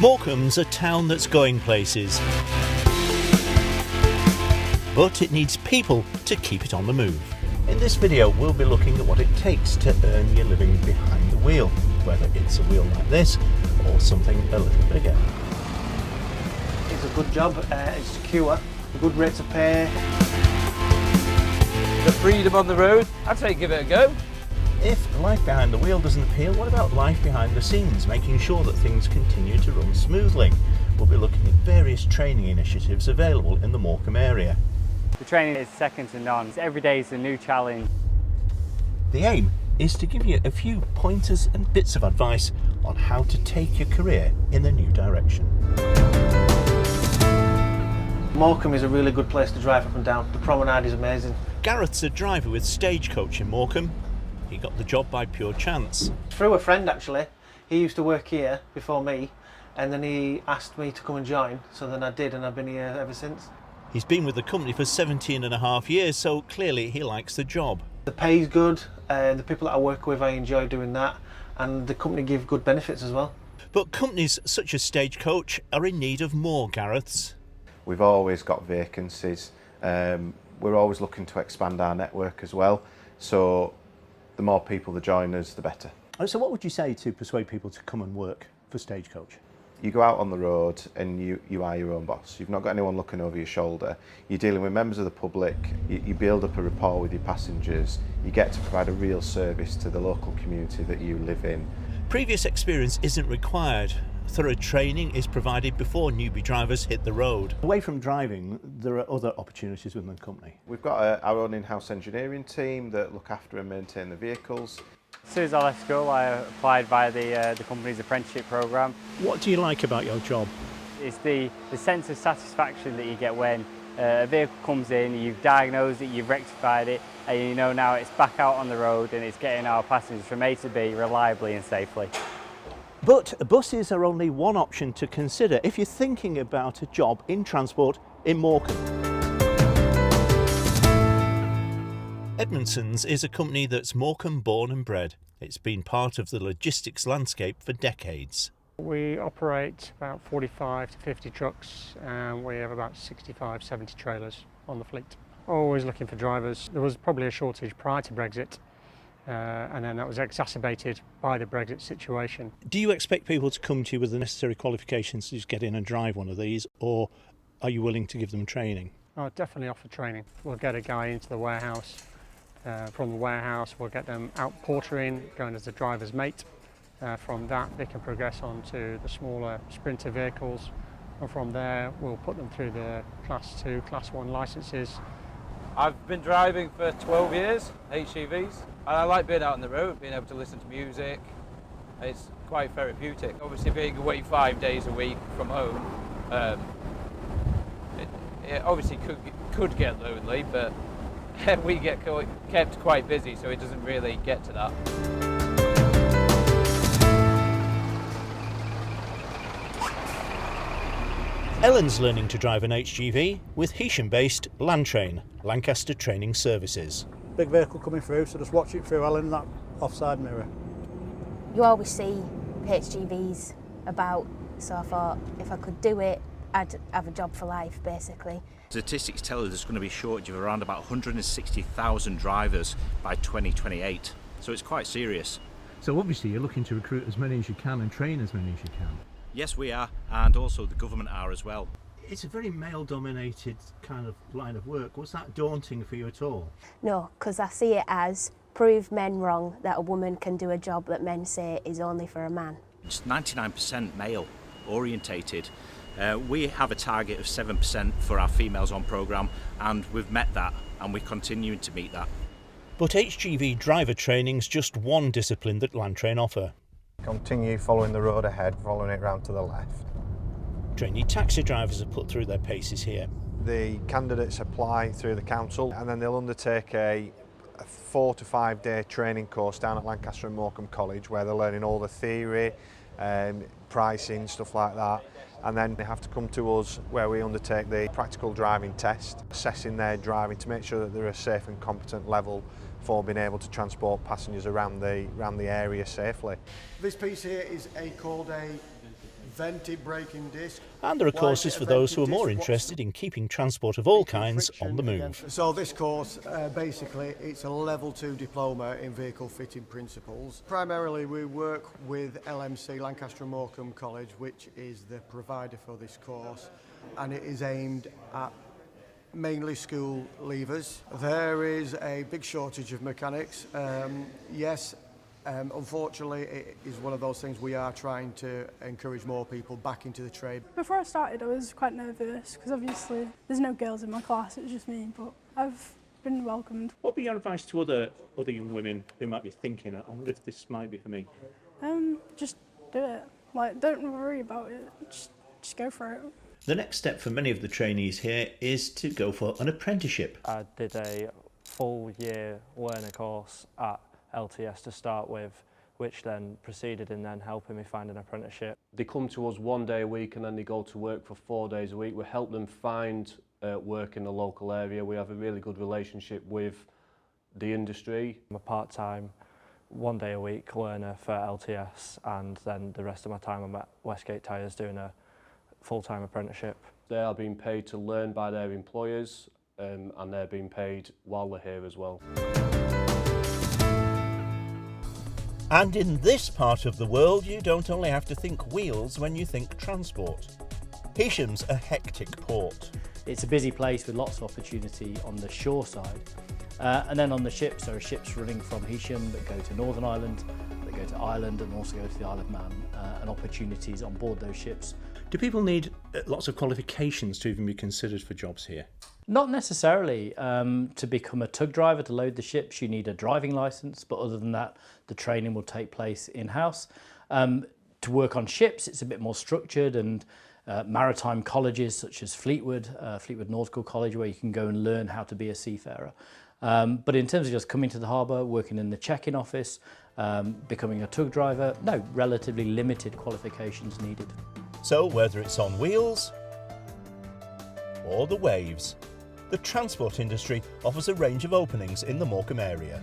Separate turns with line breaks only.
Morecambe's a town that's going places, but it needs people to keep it on the move. In this video we'll be looking at what it takes to earn your living behind the wheel, whether it's a wheel like this or something a little bigger.
It's a good job, it's secure, good rates of pay.
The freedom on the road, I'd say give it a go.
If life behind the wheel doesn't appeal, what about life behind the scenes, making sure that things continue to run smoothly? We'll be looking at various training initiatives available in the Morecambe area.
The training is second to none. Every day is a new challenge.
The aim is to give you a few pointers and bits of advice on how to take your career in a new direction.
Morecambe is a really good place to drive up and down. The promenade is amazing.
Gareth's a driver with Stagecoach in Morecambe. He got the job by pure chance.
Through a friend actually. He used to work here before me and then he asked me to come and join, so then I did and I've been here ever since.
He's been with the company for 17.5 years, so clearly he likes the job.
The pay's good, the people that I work with, I enjoy doing that, and the company give good benefits as well.
But companies such as Stagecoach are in need of more Gareths.
We've always got vacancies. We're always looking to expand our network as well, so the more people that join us, the better.
So what would you say to persuade people to come and work for Stagecoach?
You go out on the road and you are your own boss. You've not got anyone looking over your shoulder. You're dealing with members of the public. You build up a rapport with your passengers. You get to provide a real service to the local community that you live in.
Previous experience isn't required. Thorough training is provided before newbie drivers hit the road.
Away from driving, there are other opportunities within the company.
We've got our own in-house engineering team that look after and maintain the vehicles.
As soon as I left school, I applied via the company's apprenticeship programme.
What do you like about your job?
It's the sense of satisfaction that you get when a vehicle comes in, you've diagnosed it, you've rectified it, and you know now it's back out on the road and it's getting our passengers from A to B reliably and safely.
But buses are only one option to consider if you're thinking about a job in transport in Morecambe.
Edmondson's is a company that's Morecambe born and bred. It's been part of the logistics landscape for decades.
We operate about 45 to 50 trucks and we have about 65, 70 trailers on the fleet. Always looking for drivers. There was probably a shortage prior to Brexit and then that was exacerbated by the Brexit situation.
Do you expect people to come to you with the necessary qualifications to just get in and drive one of these, or are you willing to give them training?
I'll definitely offer training. We'll get a guy into the warehouse. From the warehouse we'll get them out portering, going as a driver's mate. From that they can progress on to the smaller sprinter vehicles, and from there we'll put them through the Class 2, Class 1 licences.
I've been driving for 12 years, HGVs, and I like being out on the road, being able to listen to music. It's quite therapeutic. Obviously being away 5 days a week from home, it obviously could get lonely, but we get kept quite busy, so it doesn't really get to that.
Ellen's learning to drive an HGV with Heysham-based Landtrain, Lancaster Training Services.
Big vehicle coming through, so just watch it through, Ellen, that offside mirror.
You always see HGVs about, so I thought if I could do it, I'd have a job for life, basically.
Statistics tell us there's going to be a shortage of around about 160,000 drivers by 2028, so it's quite serious.
So obviously you're looking to recruit as many as you can and train as many as you can.
Yes, we are, and also the government are as well.
It's a very male-dominated kind of line of work. Was that daunting for you at all?
No, because I see it as prove men wrong that a woman can do a job that men say is only for a man.
It's 99% male orientated. We have a target of 7% for our females on programme, and we've met that and we're continuing to meet that.
But HGV driver training's just one discipline that Landtrain offer.
Continue following the road ahead, following it round to the left.
Trainee taxi drivers are put through their paces here.
The candidates apply through the council and then they'll undertake a 4 to 5 day training course down at Lancaster and Morecambe College where they're learning all the theory, pricing, stuff like that. And then they have to come to us where we undertake the practical driving test, assessing their driving to make sure that they're a safe and competent level for being able to transport passengers around the area safely.
This piece here is called a
vented braking disc.
And there are courses for those who are more interested in keeping transport of all kinds on the move.
So this course, basically, it's a level 2 diploma in vehicle fitting principles. Primarily we work with LMC, Lancaster and Morecambe College, which is the provider for this course, and it is aimed at mainly school leavers. There is a big shortage of mechanics. Yes, unfortunately, it is one of those things we are trying to encourage more people back into the trade.
Before I started, I was quite nervous because obviously there's no girls in my class, it's just me, but I've been welcomed.
What would be your advice to other young women who might be thinking, I wonder if this might be for me?
Just do it. Like, don't worry about it. Just go for it.
The next step for many of the trainees here is to go for an apprenticeship.
I did a full year learner course at LTS to start with, which then proceeded in then helping me find an apprenticeship.
They come to us 1 day a week and then they go to work for 4 days a week. We help them find work in the local area. We have a really good relationship with the industry.
I'm a part-time 1 day a week learner for LTS, and then the rest of my time I'm at Westgate Tyres doing a full-time apprenticeship.
They are being paid to learn by their employers, and they're being paid while they're here as well.
And in this part of the world, you don't only have to think wheels when you think transport. Heesham's a hectic port.
It's a busy place with lots of opportunity on the shore side. And then on the ships, there are ships running from Heesham that go to Northern Ireland, that go to Ireland and also go to the Isle of Man, and opportunities on board those ships.
Do people need lots of qualifications to even be considered for jobs here?
Not necessarily. To become a tug driver, to load the ships, you need a driving licence, but other than that, the training will take place in-house. To work on ships, it's a bit more structured, and maritime colleges such as Fleetwood Nautical College, where you can go and learn how to be a seafarer. But in terms of just coming to the harbour, working in the check-in office, becoming a tug driver, no, relatively limited qualifications needed.
So whether it's on wheels or the waves, the transport industry offers a range of openings in the Morecambe area.